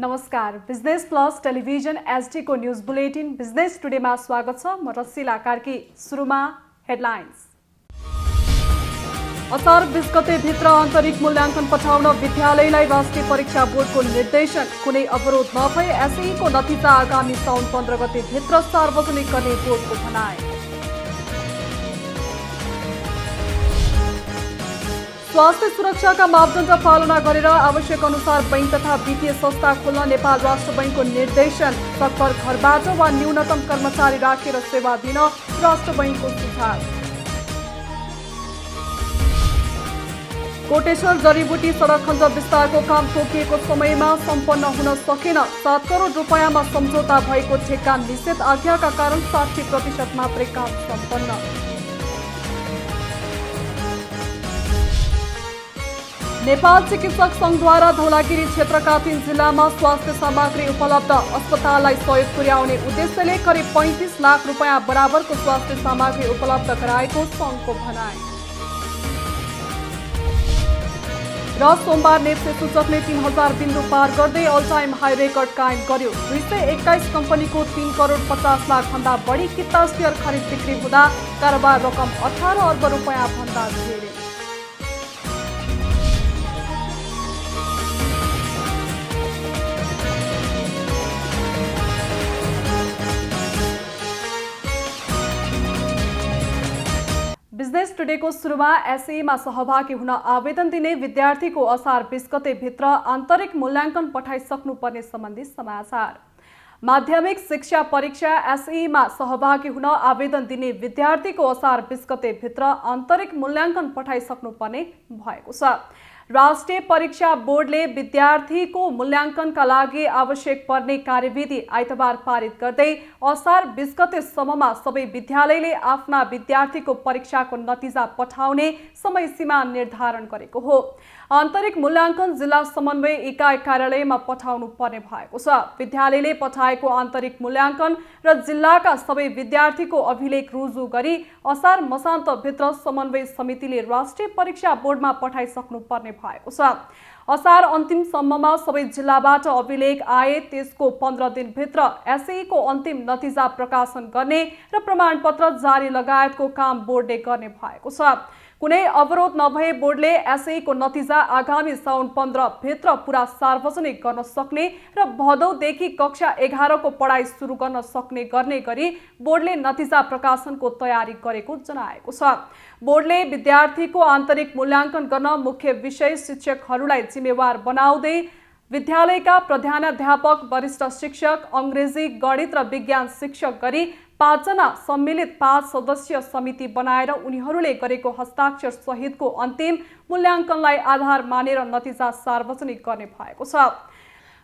नमस्कार, business plus television HD को news bulletin business टुडेमा स्वागत छ। म रसिला कार्की। सुरुमा हेडलाइन्स। असार 20 गते भित्र आन्तरिक मूल्याङ्कन पठाउन विद्यालयलाई राष्ट्रिय परीक्षा बोर्डको निर्देशन। कुनै अवरोध नभई एसई को नतिजा आगामी साउन 15 गते भित्र सार्वजनिक गर्ने बोर्डको भनाइ। स्वास्थ्य सुरक्षाका मापदण्ड पालना गरेर आवश्यक अनुसार बैंक तथा वित्तीय संस्था खोल्न नेपाल राष्ट्र बैंकको निर्देशन। सकभर घरबाट वा न्यूनतम कर्मचारी राखेर सेवा दिन राष्ट्र बैंकको सुझाव। कोटेश्वर जडीबुटी सडक खण्ड विस्तारको काम तोकिएको समयमा सम्पन्न हुन सकेन। 7 करोड रुपैयाँमा सम्झौता भएको ठेक्का निषेध आज्ञाका कारण 60% मात्रै काम सम्पन्न। नेपाल चिकित्सक संघद्वारा धौलागिरी क्षेत्रका 3 जिल्लामा स्वास्थ्य सामग्री उपलब्ध। अस्पताललाई सहयोग पुर्याउने उद्देश्यले करिब 35 लाख रुपैयाँ बराबरको स्वास्थ्य सामग्री उपलब्ध गराएको संघको भनाइ। र सोमबार नेप्से सूचकले 3000 बिन्दु पार गर्दै अल टाइम हाई रेकर्ड कायम गर्यो। 221 कम्पनीको 3 करोड 50 लाख भन्दा बढी किता शेयर खरिद बिक्री हुँदा कारोबार रकम 18 अर्ब रुपैयाँ भन्दा धेरै। बिजनेस टुडेको सुरुमा एसईमा सहभागी हुन आवेदन दिने विद्यार्थीको असार 20 गते भित्र आन्तरिक मूल्याङ्कन पठाइसक्नुपर्ने सम्बन्धी समाचार। माध्यमिक शिक्षा परीक्षा एसईमा सहभागी हुन आवेदन दिने विद्यार्थीको असार 20 गते भित्र आन्तरिक मूल्याङ्कन पठाइसक्नुपर्ने भएको छ। राष्ट्रिय परीक्षा बोर्डले विद्यार्थीको मूल्याङ्कनका लागि आवश्यक पर्ने कार्यविधि आइतबार पारित गर्दै असार 20 गतेसम्ममा सबै विद्यालयले आफ्ना विद्यार्थीको परीक्षाको नतिजा पठाउने समय सीमा निर्धारण गरेको हो। आन्तरिक मूल्याङ्कन जिल्ला समन्वय इकाइ कार्यालयमा पठाउनु पर्ने भएको छ। विद्यालयले पठाएको आन्तरिक मूल्याङ्कन र जिल्लाका सबै विद्यार्थीको अभिलेख रुजु गरी असार मसान्तभित्र समन्वय समितिले राष्ट्रिय परीक्षा बोर्डमा पठाइसक्नु पर्ने भएको छ। असार अन्तिमसम्ममा सबै जिल्लाबाट अभिलेख आए त्यसको 15 दिनभित्र एसई को अन्तिम नतिजा प्रकाशन गर्ने र प्रमाणपत्र जारी लगायतको काम बोर्डले गर्ने भएको छ। कुनै अवरोध नभए बोर्डले एसई को नतिजा आगामी साउन 15 भित्र पूरा सार्वजनिक गर्न सक्ने र भदौदेखि कक्षा 11 को पढाइ सुरु गर्न सक्ने गर्ने गरी बोर्डले नतिजा प्रकाशनको तयारी गरेको जनाएको छ। बोर्डले विद्यार्थीको आन्तरिक मूल्याङ्कन गर्न मुख्य विषय शिक्षकहरूलाई जिम्मेवार बनाउँदै विद्यालयका प्रधानाध्यापक, वरिष्ठ शिक्षक, अङ्ग्रेजी, गणित र विज्ञान शिक्षक गरी 5 जना सम्मिलित 5 सदस्यीय समिति बनाएर उनीहरूले गरेको हस्ताक्षर सहितको अन्तिम मूल्याङ्कनलाई आधार मानेर नतिजा सार्वजनिक गर्ने भएको छ।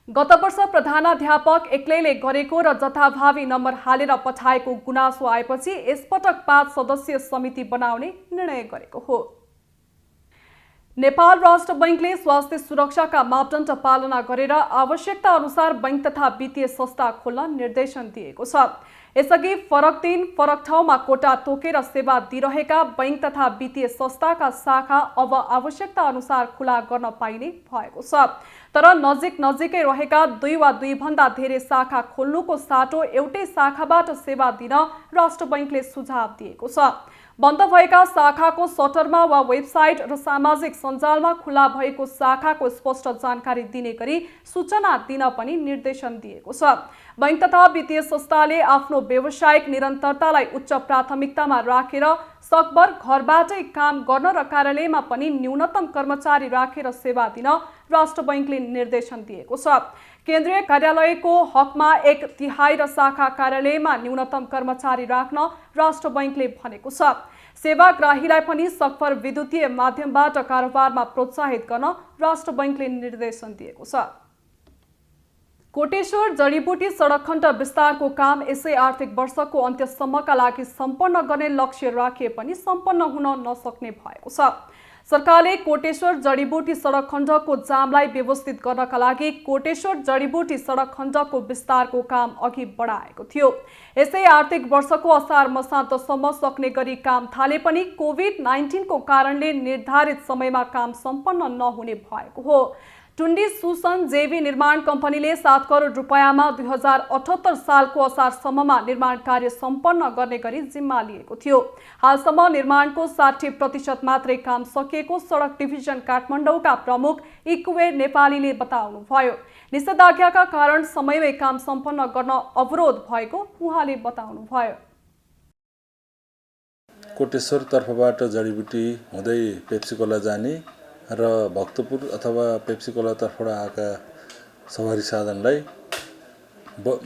गत वर्ष प्रधानाध्यापक एक्लैले गरेको र जथाभावी नम्बर हालेर पठाएको गुनासो आएपछि यसपटक 5 सदस्यीय समिति बनाउने निर्णय गरेको हो। नेपाल राष्ट्र बैंकले स्वास्थ्य सुरक्षाका मापदण्ड पालना गरेर आवश्यकता अनुसार बैंक तथा वित्तीय संस्था खोल्न निर्देशन दिएको छ। यसअघि फरक दिन फरक ठाउँमा कोटा तोकेर सेवा दिइरहेका बैंक तथा वित्तीय संस्थाका शाखा अब आवश्यकता अनुसार खुला गर्न पाइने भएको छ। तर नजिकै रहेका 2 वा 2 भन्दा धेरै शाखा खोल्नुको साटो एउटै शाखाबाट सेवा दिन राष्ट्र बैंकले सुझाव दिएको छ। बन्द भएका शाखाको सटरमा वा वेबसाइट र सामाजिक सञ्जालमा खुला भएको शाखाको स्पष्ट जानकारी दिने गरी सूचना दिन पनि निर्देशन दिएको छ। बैंक तथा वित्तीय संस्थाले आफ्नो व्यावसायिक निरन्तरतालाई उच्च प्राथमिकतामा राखेर सकभर घरबाटै काम गर्न र कार्यालयमा पनि न्यूनतम कर्मचारी राखेर सेवा दिन राष्ट्र बैंकले निर्देशन दिएको छ। केन्द्रीय कार्यालयको हकमा 1/3 र शाखा कार्यालयमा न्यूनतम कर्मचारी राख्न राष्ट्र बैंकले भनेको छ। सेवाग्राहीलाई पनि सकभर विद्युतीय माध्यमबाट कारोबारमा प्रोत्साहित गर्न राष्ट्र बैंकले निर्देशन दिएको छ। कोटेश्वर जडीबुटी सडक खण्ड विस्तारको काम यसै आर्थिक वर्षको अन्त्यसम्मका लागि सम्पन्न गर्ने लक्ष्य राखिए पनि सम्पन्न हुन नसक्ने भएको छ। सरकारले कोटेश्वर जडीबुटी सडक खण्डको जामलाई व्यवस्थित गर्नका लागि कोटेश्वर जडीबुटी सडक खण्डको विस्तारको काम अघि बढाएको थियो। यसै आर्थिक वर्षको असार मसान्तसम्म सक्ने गरी काम थाले पनि कोभिड-19 को कारणले निर्धारित समयमा काम सम्पन्न नहुने भएको हो। टुण्डी सुसन जेवी निर्माण कम्पनीले 7 करोड रुपैयाँमा 2078 सालको असारसम्ममा निर्माण कार्य सम्पन्न गर्ने गरी जिम्मा लिएको थियो। हालसम्म निर्माणको 60% मात्रै काम सकिएको सडक डिभिजन काठमाडौँका प्रमुख इक्वेर नेपालीले बताउनुभयो। निषेधाज्ञाका कारण समयमै काम सम्पन्न गर्न अवरोध भएको उहाँले बताउनुभयो। कोटेश्वर तर्फबाट जडीबुटी हुँदै पेप्सीकोला जाने र भक्तपुर अथवा पेप्सीकोला तर्फबाट आएका सवारी साधनलाई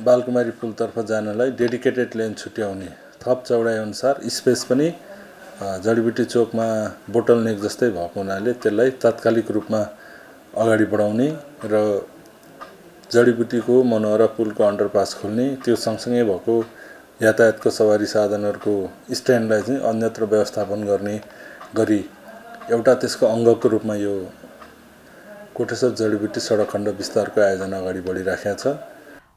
बालकुमारी पुलतर्फ जानलाई डेडिकेटेड लेन छुट्याउने थप चौडाइ अनुसार स्पेस पनि जडीबुटी चोकमा बोटलनेक जस्तै भएको हुनाले त्यसलाई तात्कालिक रूपमा अगाडि बढाउने र जडीबुटीको मनोहरा पुलको अन्डरपास खोल्ने, त्यो सँगसँगै भएको यातायातको सवारी साधनहरूको स्ट्यान्डलाई चाहिँ अन्यत्र व्यवस्थापन गर्ने गरी एउटा त्यसको अङ्गको रूपमा यो कोटेश्वर जडीबुटी सडक खण्ड विस्तारको आयोजना अगाडि बढिराखेको छ।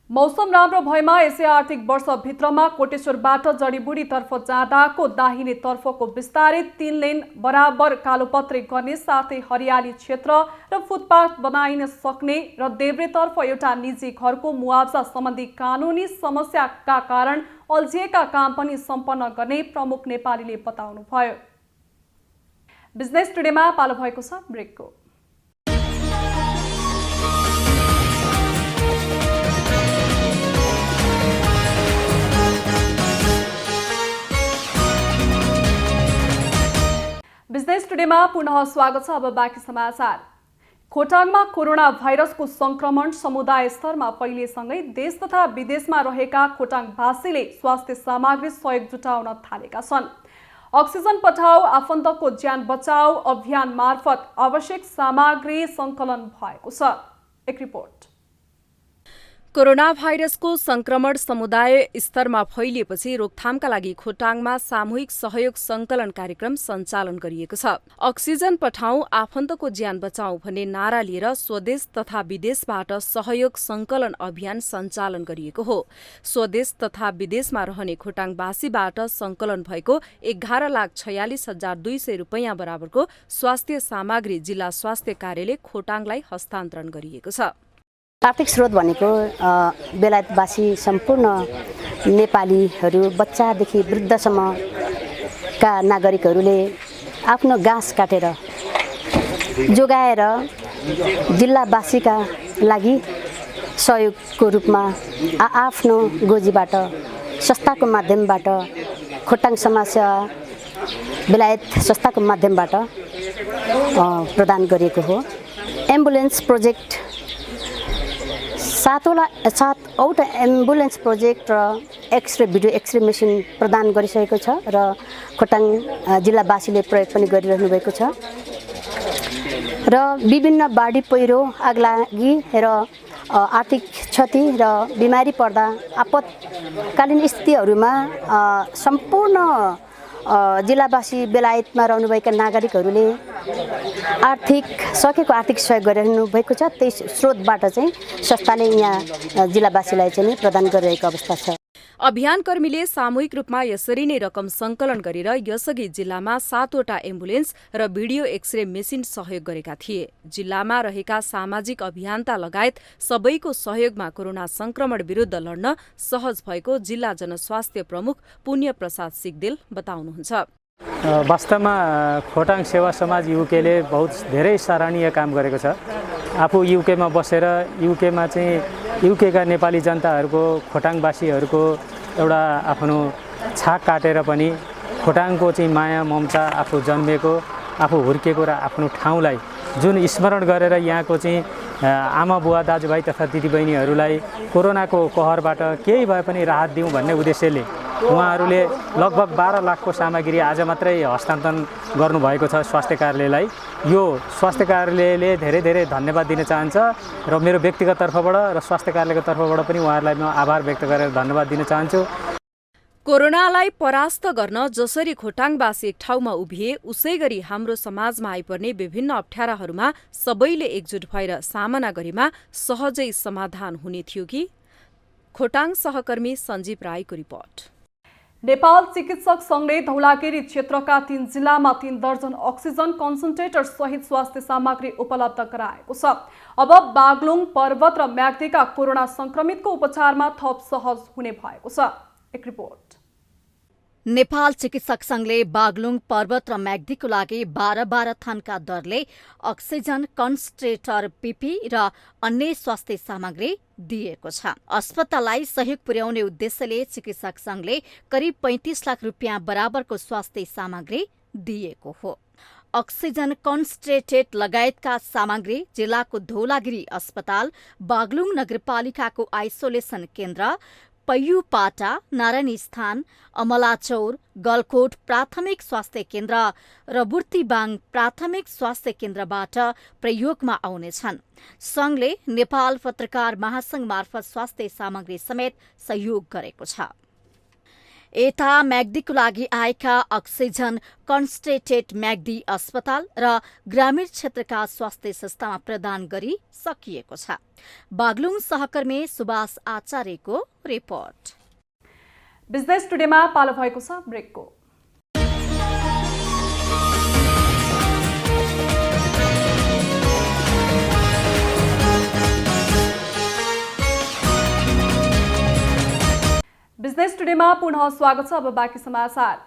मौसम राम्रो भएमा यसै आर्थिक वर्षभित्रमा कोटेश्वरबाट जडीबुटीतर्फ जाँदाको दाहिने तर्फको विस्तारित 3 लेन बराबर कालोपत्रे गर्ने साथै हरियाली क्षेत्र र फुटपाथ बनाइन सक्ने र देब्रेतर्फ एउटा निजी घरको मुआवजा सम्बन्धी कानुनी समस्याका कारण अल्झिएका काम पनि सम्पन्न गर्ने प्रमुख नेपालीले बताउनुभयो। बिजनेस टुडेमा पालो भएको छ ब्रेकको। बिजनेस टुडेमा पुनः स्वागत छ। अब बाँकी समाचार। खोटाङमा कोरोना भाइरसको संक्रमण समुदाय स्तरमा फैलिएसँगै देश तथा विदेशमा रहेका खोटाङवासीले स्वास्थ्य सामग्री सहयोग जुटाउन थालेका छन्। अक्सिजन पठाऊ आफन्तको ज्यान बचाऊ अभियान मार्फत आवश्यक सामग्री सङ्कलन भएको छ। एक रिपोर्ट। कोरोना भाइरसको संक्रमण समुदाय स्तरमा फैलिएपछि रोकथामका लागि खोटाङमा सामूहिक सहयोग संकलन कार्यक्रम सञ्चालन गरिएको छ। अक्सिजन पठाऊ आफन्तको ज्यान बचाऊ भन्ने नारा लिएर स्वदेश तथा विदेशबाट सहयोग संकलन अभियान सञ्चालन गरिएको हो। स्वदेश तथा विदेशमा रहने खोटाङवासीबाट संकलन भएको 11,46,200 रुपैयाँ बराबरको स्वास्थ्य सामग्री जिल्ला स्वास्थ्य कार्यालय खोटाङलाई हस्तान्तरण गरिएको छ। आर्थिक स्रोत भनेको बेलायतवासी सम्पूर्ण नेपालीहरू बच्चादेखि वृद्धसम्मका नागरिकहरूले आफ्नो गाँस काटेर जोगाएर जिल्लावासीका लागि सहयोगको रूपमा आफ्नो गोजीबाट संस्थाको माध्यमबाट खोटाङ समाजसेवा बेलायत संस्थाको माध्यमबाट प्रदान गरिएको हो। एम्बुलेन्स प्रोजेक्ट 7वटा एम्बुलेन्स प्रोजेक्ट र एक्सरे भिडियो एक्सरे मेसिन प्रदान गरिसकेको छ र खोटाङ जिल्लावासीले प्रयोग पनि गरिरहनु भएको छ र विभिन्न बाढी पहिरो आगलागी र आर्थिक क्षति र बिमारी पर्दा आपतकालीन स्थितिहरूमा सम्पूर्ण जिल्लावासी बेलायतमा रहनुभएका नागरिकहरूले सकेको आर्थिक सहयोग गरिरहनु भएको छ। त्यही स्रोतबाट चाहिँ संस्थाले यहाँ जिल्लावासीलाई चाहिँ प्रदान गरिरहेको अवस्था छ। अभियानकर्मीले सामूहिक रूपमा यसरी नै रकम सङ्कलन गरेर यसअघि जिल्लामा 7वटा एम्बुलेन्स र भिडियो एक्सरे मेसिन सहयोग गरेका थिए। जिल्लामा रहेका सामाजिक अभियन्ता लगायत सबैको सहयोगमा कोरोना संक्रमण विरुद्ध लड्न सहज भएको जिल्ला जनस्वास्थ्य प्रमुख पुण्य प्रसाद सिगदेल बताउनुहुन्छ। वास्तवमा खोटाङ सेवा समाज युकेले बहुत धेरै सराहनीय काम गरेको छ। आफू युकेमा बसेर युकेमा चाहिँ युकेका नेपाली जनताहरूको खोटाङवासीहरूको एउटा आफ्नो छाक काटेर पनि खोटाङको चाहिँ माया ममता आफू जन्मेको आफू हुर्केको र आफ्नो ठाउँलाई जुन स्मरण गरेर यहाँको चाहिँ आमा बुवा दाजुभाइ तथा दिदीबहिनीहरूलाई कोरोनाको कहरबाट केही भए पनि राहत दिउँ भन्ने उद्देश्यले उहाँहरूले लगभग 12 लाखको सामग्री आज मात्रै हस्तान्तरण गर्नुभएको छ स्वास्थ्य कार्यालयलाई। यो स्वास्थ्य कार्यालयले धेरै धेरै धन्यवाद दिन चाहन्छ र मेरो व्यक्तिगत तर्फबाट र स्वास्थ्य कार्यालयको तर्फबाट पनि उहाँहरूलाई म आभार व्यक्त गरेर धन्यवाद दिन चाहन्छु। कोरोनालाई परास्त गर्न जसरी खोटाङवासी एक ठाउँमा उभिए उसै गरी हाम्रो समाजमा आइपर्ने विभिन्न अप्ठ्याराहरूमा सबैले एकजुट भएर सामना गरेमा सहजै समाधान हुने थियो कि? खोटाङ सहकर्मी सञ्जीव राईको रिपोर्ट। नेपाल चिकित्सक संघले धौलागिरी क्षेत्रका 3 जिल्लामा 3 दर्जन अक्सिजन कन्सन्ट्रेटर सहित स्वास्थ्य सामग्री उपलब्ध गराएको छ। अब बागलुङ, पर्वत र म्याग्दीका कोरोना संक्रमितको उपचारमा थप सहज हुने भएको छ। एक रिपोर्ट। नेपाल चिकित्सक संघले बागलुङ, पर्वत र म्याग्दीको लागि 12 थानका दरले अक्सिजन कन्सन्ट्रेटर, पिपी र अन्य स्वास्थ्य सामग्री दिएको छ। अस्पताललाई सहयोग पुर्याउने उद्देश्यले चिकित्सक संघले करिब 35 लाख रुपियाँ बराबरको स्वास्थ्य सामग्री दिएको हो। अक्सिजन कन्सन्ट्रेटेड लगायतका सामग्री जिल्लाको धौलागिरी अस्पताल, बागलुङ नगरपालिकाको आइसोलेसन केन्द्र, पैयुपाटा, नारायणी स्थान, अमलाचौर, गलकोट प्राथमिक स्वास्थ्य केन्द्र र बुर्तिबाङ प्राथमिक स्वास्थ्य केन्द्रबाट प्रयोगमा आउनेछन्। संघले नेपाल पत्रकार महासंघ मार्फत स्वास्थ्य सामग्री समेत सहयोग गरेको छ। यता म्याग्दीको लागि आएका अक्सिजन कन्सन्ट्रेटेड म्याग्दी अस्पताल र ग्रामीण क्षेत्रका स्वास्थ्य संस्थामा प्रदान गरी सकिएको छ। बागलुङ सहकर्मी सुभाष आचार्यको रिपोर्ट। बिजनेस टुडेमा पालो भएको छ ब्रेकको। बिजनेस टुडेमा पुनः स्वागत छ। अब बाँकी समाचार।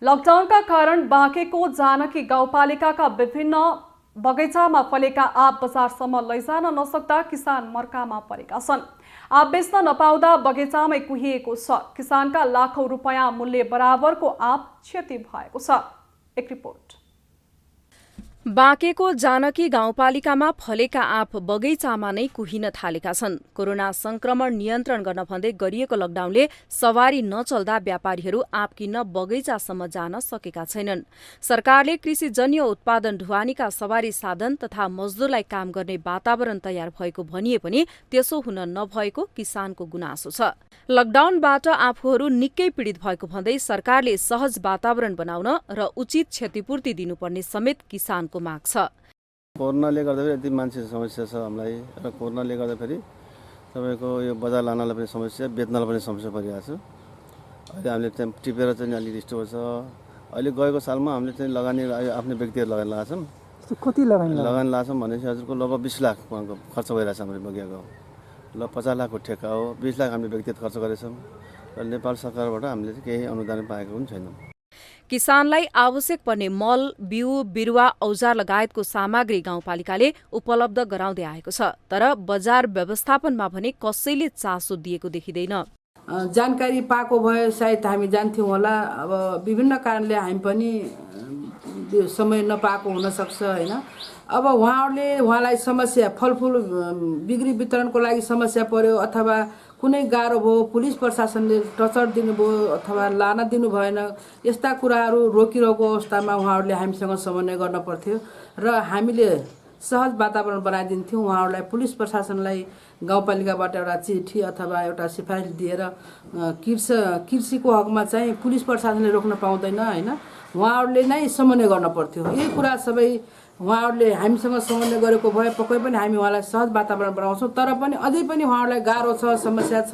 लकडाउनका कारण बाँकेको जानकी गाउँपालिकाका विभिन्न बगैँचामा फलेका आँप बजारसम्म लैजान नसक्दा किसान मर्कामा परेका छन्। आँप बेच्न नपाउँदा बगैँचामै कुहिएको छ। किसानका लाखौं रुपियाँ मूल्य बराबरको आँप क्षति भएको छ। एक रिपोर्ट। बाँकेको जानकी गाउँपालिकामा फलेका आँप बगैँचामा नै कुहिन थालेका छन्। कोरोना संक्रमण नियन्त्रण गर्न भन्दै गरिएको लकडाउनले सवारी नचल्दा व्यापारीहरू आँप किन्न बगैँचासम्म जान सकेका छैनन्। सरकारले कृषिजन्य उत्पादन ढुवानीका सवारी साधन तथा मजदुरलाई काम गर्ने वातावरण तयार भएको भनिए पनि त्यसो हुन नभएको किसानको गुनासो छ। लकडाउनबाट आफूहरू निकै पीडित भएको भन्दै सरकारले सहज वातावरण बनाउन र उचित क्षतिपूर्ति दिनुपर्ने समेत किसानको माग छ। कोरोनाले गर्दाखेरि यति मान्छे समस्या छ हामीलाई र कोरोनाले गर्दाखेरि तपाईँको यो बजार लानलाई पनि समस्या, बेच्नलाई पनि समस्या परिरहेको छ। अहिले हामीले चाहिँ टिपेर चाहिँ अलिक स्टोर छ। अहिले गएको सालमा हामीले चाहिँ लगानी आफ्नो व्यक्तिहरू लगानी लगाएको छौँ। कति लगानी लगाएको छौँ भनेपछि हजुरको लगभग 20 लाख खर्च भइरहेछ हाम्रो बगियाको। ल 50 लाखको ठेक्का हो, 20 लाख हामीले व्यक्तिगत खर्च गरेछौँ र नेपाल सरकारबाट हामीले चाहिँ केही अनुदान पाएको पनि छैनौँ। किसानलाई आवश्यक पर्ने मल, बिउ, बिरुवा, औजार लगायतको सामग्री गाउँपालिकाले उपलब्ध गराउँदै आएको छ। तर बजार व्यवस्थापनमा भने कसैले चासो दिएको देखिँदैन। जानकारी पाएको भए सायद हामी जान्थ्यौँ होला। अब विभिन्न कारणले हामी पनि समय नपाएको हुनसक्छ होइन। अब उहाँलाई समस्या फलफुल बिक्री वितरणको लागि समस्या पर्यो अथवा कुनै गाह्रो भयो, पुलिस प्रशासनले टचर दिनुभयो अथवा लान दिनु भएन, यस्ता कुराहरू रोकिरहेको अवस्थामा उहाँहरूले हामीसँग समन्वय गर्न पर्थ्यो र हामीले सहज वातावरण बनाइदिन्थ्यौँ। उहाँहरूलाई पुलिस प्रशासनलाई गाउँपालिकाबाट एउटा चिठी अथवा एउटा सिफारिस दिएर कृषिको हकमा चाहिँ पुलिस प्रशासनले रोक्न पाउँदैन होइन, उहाँहरूले नै समन्वय गर्न पर्थ्यो। यही कुरा सबै उहाँहरूले हामीसँग समन्वय गरेको भए पक्कै पनि हामी उहाँलाई सहज वातावरण बनाउँछौँ। तर पनि अझै पनि उहाँहरूलाई गाह्रो छ, समस्या छ,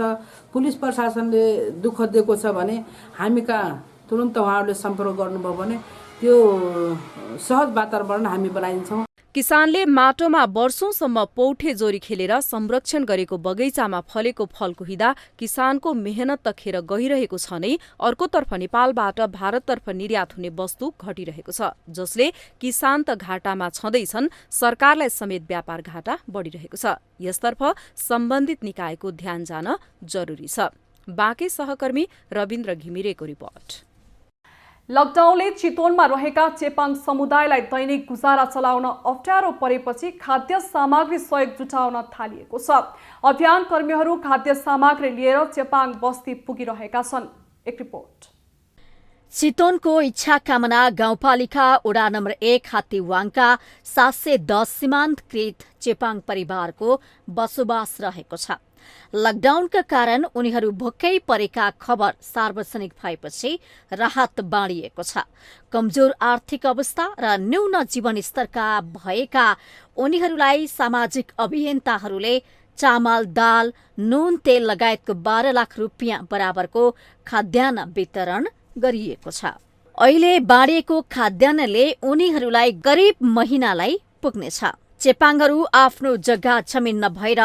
पुलिस प्रशासनले दुःख दिएको छ भने हामी कहाँ तुरुन्त उहाँहरूले सम्पर्क गर्नुभयो भने त्यो सहज वातावरण हामी बनाइदिन्छौँ। किसानले माटोमा वर्षौंसम्म पौठे जोरी खेलेर संरक्षण गरेको बगैँचामा फलेको फल कुहिँदा किसानको मेहनत त खेर गइरहेको छ नै, अर्कोतर्फ नेपालबाट भारततर्फ निर्यात हुने वस्तु घटिरहेको छ, जसले किसान त घाटामा छँदैछन्, सरकारलाई समेत व्यापार घाटा बढिरहेको छ। यसतर्फ सम्बन्धित निकायको ध्यान जान जरुरी छ। बाँके सहकर्मी रविन्द्र घिमिरेको रिपोर्ट। लकडाउनले चितवनमा रहेका चेपाङ समुदायलाई दैनिक गुजारा चलाउन अप्ठ्यारो परेपछि खाद्य सामग्री सहयोग जुटाउन थालिएको छ। अभियान कर्मीहरू खाद्य सामग्री लिएर चेपाङ बस्ती पुगिरहेका छन्। एक रिपोर्ट। चितवनको इच्छा कामना गाउँपालिका वडा नम्बर 1 हात्तीवाङका 710 सीमान्तकृत चेपाङ परिवारको बसोबास रहेको छ। लकडाउनका कारण उनीहरू भोकै परेका खबर सार्वजनिक भएपछि राहत बाँडिएको छ। कमजोर आर्थिक अवस्था र न्यून जीवनस्तरका भएका उनीहरूलाई सामाजिक अभियन्ताहरूले चामल, दाल, नुन, तेल लगायतको 12 लाख रुपियाँ बराबरको खाद्यान्न वितरण गरिएको छ। अहिले बाँडिएको खाद्यान्नले उनीहरूलाई गरिब महिनालाई पुग्नेछ। चेपाङहरू आफ्नो जग्गा जमिन नभएर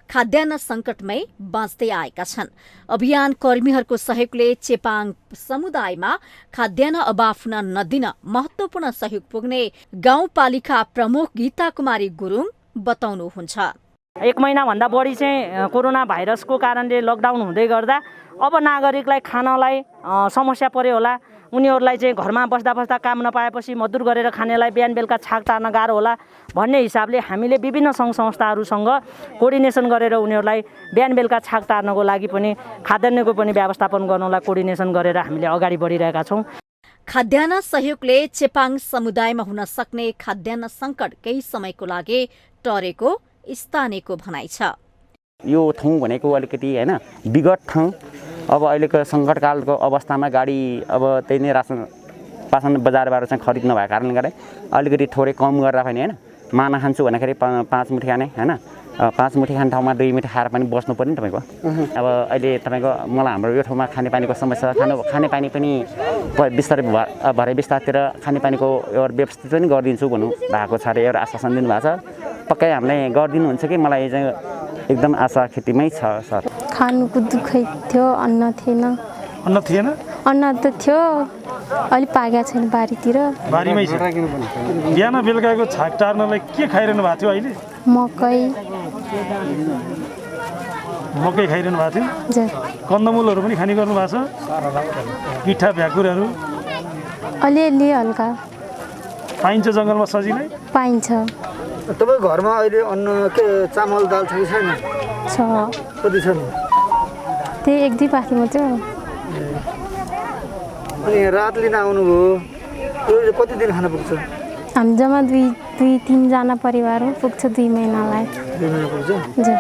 खाद्यान्न सङ्कटमै बाँच्दै आएका छन्। अभियान कर्मीहरूको सहयोगले चेपाङ समुदायमा खाद्यान्न अभाव हुन नदिन महत्त्वपूर्ण सहयोग पुग्ने गाउँपालिका प्रमुख गीता कुमारी गुरुङ बताउनुहुन्छ। 1 महिनाभन्दा बढी चाहिँ कोरोना भाइरसको कारणले लकडाउन हुँदै गर्दा अब नागरिकलाई खानलाई समस्या पर्यो होला। उनीहरूलाई चाहिँ घरमा बस्दा बस्दा काम नपाएपछि मजदुर गरेर खानेलाई बिहान बेलुका छाक टार्न गाह्रो होला भन्ने हिसाबले हामीले विभिन्न सङ्घ संस्थाहरूसँग कोर्डिनेसन गरेर उनीहरूलाई बिहान बेलुका छाक टार्नको लागि पनि खाद्यान्नको पनि व्यवस्थापन गर्नलाई कोर्डिनेसन गरेर हामीले अगाडि बढिरहेका छौँ। खाद्यान्न सहयोगले चेपाङ समुदायमा हुन सक्ने खाद्यान्न सङ्कट केही समयको लागि टरेको स्थानीयको भनाइ छ। यो ठाउँ भनेको अलिकति होइन विगत ठाउँ, अब अहिलेको सङ्कटकालको अवस्थामा गाडी अब त्यही नै रासन पासन बजारबाट चाहिँ खरिद नभएको कारणले गर्दा अलिकति थोरै कम गरेर पनि होइन माना खान्छु भन्दाखेरि 5 मुठी खाने होइन 5 मुठी खाने ठाउँमा 2 मुठी खाएर पनि बस्नु पर्यो नि तपाईँको। अब अहिले तपाईँको मलाई हाम्रो यो ठाउँमा खानेपानीको समस्या खानेपानी पनि बिस्तारै भरे बिस्तारतिर खानेपानीको एउटा व्यवस्थित पनि गरिदिन्छु भन्नु भएको छ अरे, एउटा आश्वासन दिनुभएको छ। पक्कै हामीले गरिदिनुहुन्छ कि मलाई चाहिँ एकदम आशा खेतीमै छ सर। खानुको दुःखै थियो, अन्न थिएन। अन्न थिएन? अन्न त थियो, अलि पाकेको छैन बारीतिर। बारीमै छ। बिहान बेलुकाको छाक टार्नलाई के खाइरहनु भएको थियो अहिले? मकै। मकै खाइरहनु भएको थियो? हजुर। कन्दमूलहरू पनि खाने गर्नु भएको छ? पिठा भ्याकुरहरू? अलिअलि हल्का। पाइन्छ जङ्गलमा सजिलै? पाइन्छ। तपाईँ घरमा अहिले अन्न के चामल दाल छ कि छैन? छ। कति छ? त्यही 1-2 पाथी मात्रै हो। अनि रात लिन आउनुभयो, यो कति दिन खान पुग्छ? हामी जम्मा 2-3 जना परिवार हो, पुग्छ 2 महिनालाई। 2 महिना पुग्छ? हजुर।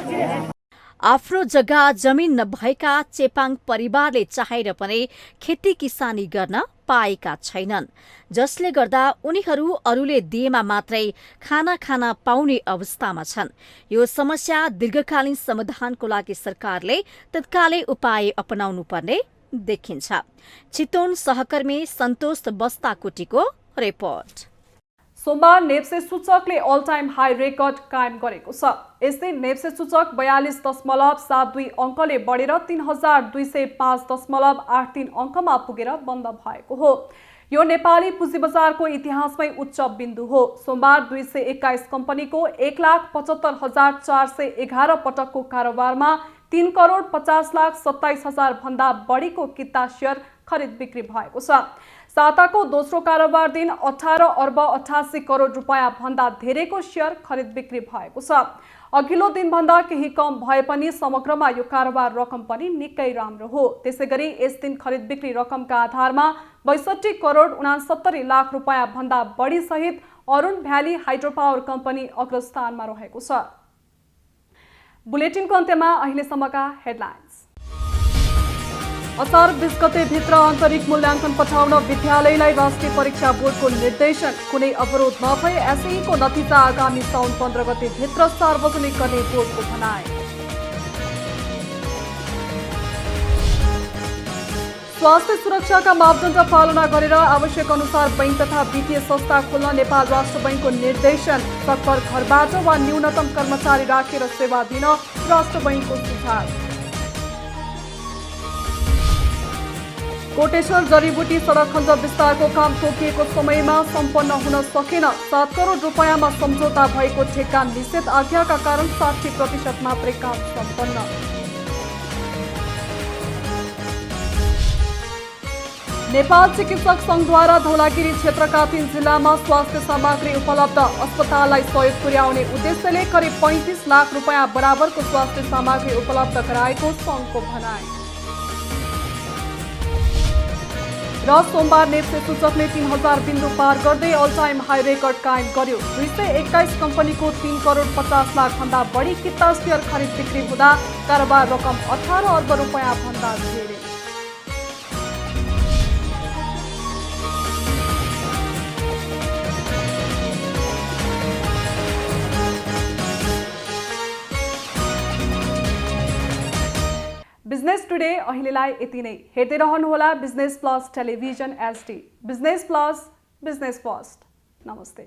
आफ्नो जग्गा जमिन नभएका चेपाङ परिवारले चाहेर पनि खेती किसानी गर्न पाएका छैनन्, जसले गर्दा उनीहरू अरूले दिएमा मात्रै खाना खान पाउने अवस्थामा छन्। यो समस्या दीर्घकालीन समाधानको लागि सरकारले तत्कालै उपाय अपनाउनु पर्ने देखिन्छ। चितवन सहकर्मी सन्तोष बस्ताकोटीको रिपोर्ट। सोमबार नेप्से सूचकले अल टाइम हाई रेकर्ड कायम गरेको छ। यस्तै नेप्से सूचक 42.72 अङ्कले बढेर 3205.83 अङ्कमा पुगेर बन्द भएको हो। यो नेपाली पुँजी बजारको इतिहासमै उच्च बिन्दु हो। सोमबार 221 कम्पनीको 1,75,411 पटकको कारोबारमा 3,50,27,000 भन्दा बढीको किता सेयर खरिद बिक्री भएको छ। साताको दोस्रो कारोबार दिन 18,88 रुपैयाँ भन्दा धेरैको सेयर खरिद बिक्री भएको छ। अघिल्लो दिनभन्दा केही कम भए पनि समग्रमा यो कारोबार रकम पनि निकै राम्रो हो। त्यसैगरी यस दिन खरिद बिक्री रकमका आधारमा 62,69 लाख रुपैयाँ भन्दा बढी सहित Arun valley hydro power company अग्रस्थानमा रहेको छ। बुलेटिनको अन्त्यमा अहिलेसम्मका हेडलाइन्स। असार 20 गते भित्र आन्तरिक मूल्याङ्कन पठाउन विद्यालयलाई राष्ट्रिय परीक्षा बोर्डको निर्देशन। कुनै अवरोध नभए एसईको नतिजा आगामी साउन 15 गते भित्र सार्वजनिक गर्ने बोर्डको भनाइ। स्वास्थ्य सुरक्षाका मापदण्ड पालना गरेर आवश्यक अनुसार बैंक तथा वित्तीय संस्था खोल्न नेपाल राष्ट्र बैंकको निर्देशन। सकभर घरबाट वा न्यूनतम कर्मचारी राखेर सेवा दिन राष्ट्र बैंकको सुझाव। कोटेश्वर जडीबुटी सडक खण्ड विस्तारको काम तोकिएको समयमा सम्पन्न हुन सकेन। 7 करोड रुपैयाँमा सम्झौता भएको ठेक्का निषेध आज्ञाका कारण 60% मात्रै काम सम्पन्न। नेपाल चिकित्सक संघद्वारा धौलागिरी क्षेत्रका 3 जिल्लामा स्वास्थ्य सामग्री उपलब्ध। अस्पताललाई सहयोग पुर्याउने उद्देश्यले करिब 35 लाख रुपैयाँ बराबरको स्वास्थ्य सामग्री उपलब्ध गराएको सङ्घको भनाइ। र सोमबार नेप्से सूचकले 3000 बिन्दु पार गर्दै अल टाइम हाई रेकर्ड कायम गर्यो। 221 कम्पनीको 3,50,00,000 भन्दा बढी किता सेयर खरिद बिक्री हुँदा कारोबार रकम 18 अर्ब रुपैयाँ भन्दा धेरै। बिजनेस टुडे अहिलेलाई यति नै। हेर्दै रहनुहोला business plus television HD। Business plus, business first. नमस्ते।